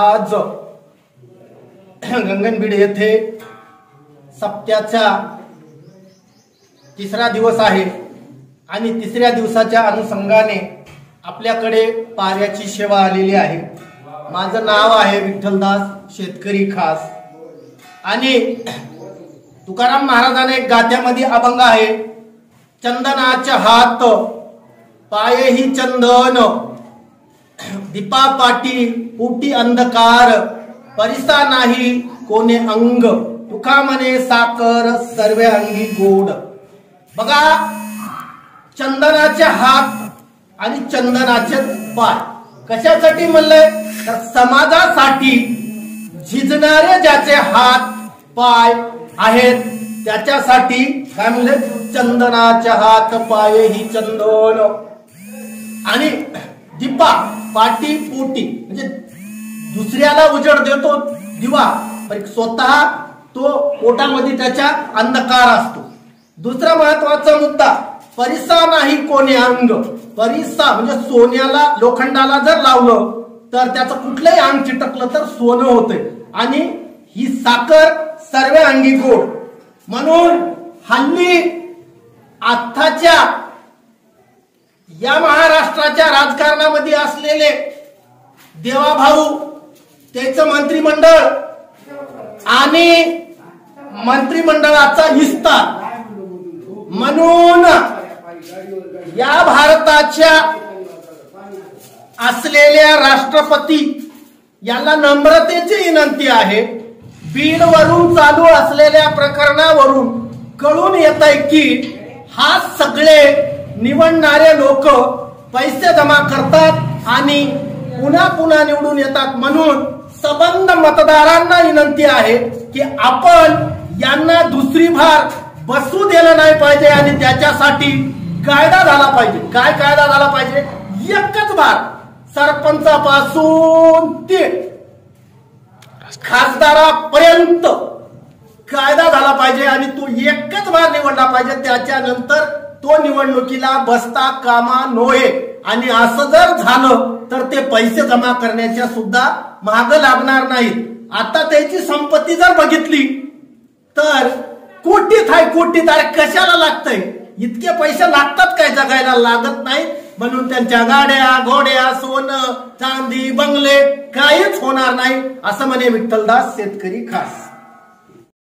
आज गंगनबीड येथे सप्त्याचा तिसरा दिवस आहे आणि तिसऱ्या दिवसाच्या अनुषंगाने आपल्याकडे पाऱ्याची सेवा आलेली आहे। माझं नाव आहे विठ्ठलदास शेतकरी खास आणि तुकाराम महाराजांना एक गात्यामध्ये अभंग आहे, चंदनाचे हात पायही चंदन दीपा पाटी पोटी अंधकार परिसा नाही कोणे अंग तुका म्हणे साकर सर्व अंगी गोड। बघा, चंदनाचे हात आणि चंदनाचे पाय कशासाठी म्हणलंय तर समाजासाठी झिजणारे ज्याचे हात पाय आहेत त्याच्यासाठी काय म्हणले, चंदनाचे हात पाय ही चंदन आणि दीपा पाटी पोटी म्हणजे दुसऱ्याला उजेड देतो दिवा, पण स्वतः तो पोटामध्ये त्याच्या अंधकार असतो। दुसरा महत्वाचा मुद्दा, परिसा नाही कोणी अंग, परिसा म्हणजे सोन्याला लोखंडाला जर लावलं तर त्याचं कुठलंही अंग चिटकलं तर सोनं होतंय आणि ही साखर सर्व अंगी गोड। म्हणून हल्ली आत्ताच्या या महाराष्ट्राच्या राजकारणामध्ये असलेले देवाभाऊ, त्याचं मंत्रिमंडळ आणि मंत्रिमंडळाचा विस्तार म्हणून या भारताच्या असलेल्या राष्ट्रपती यांना नम्रतेची विनंती आहे। बीड वरून चालू असलेल्या प्रकरणावरून कळून येत आहे की हा सगळे निवडणारे लोक पैसे जमा करतात आणि पुन्हा पुन्हा निवडून येतात। म्हणून संबंध मतदारांना विनंती आहे की आपण यांना दुसरी भार बसू दिला नाही पाहिजे आणि त्याच्यासाठी कायदा झाला पाहिजे। काय कायदा झाला पाहिजे? एकच भार सरपंचापासून ते खासदारापर्यंत कायदा झाला पाहिजे आणि तो एकच भार निवडला पाहिजे। त्याच्यानंतर तो निवडणुकीला बसता कामा नये आणि असं जर झालं तर ते पैसे जमा करण्याच्या सुद्धा महाग लागणार नाहीत। आता त्याची संपत्ती जर बघितली तर कोटीत आहे, कोटीत आहे, कशाला लागतंय? इतके पैसे लागतात काय? जगायला लागत नाही। म्हणून त्यांच्या गाड्या घोड्या सोनं चांदी बंगले काहीच होणार नाही असं म्हणे विठ्ठलदास शेतकरी खास।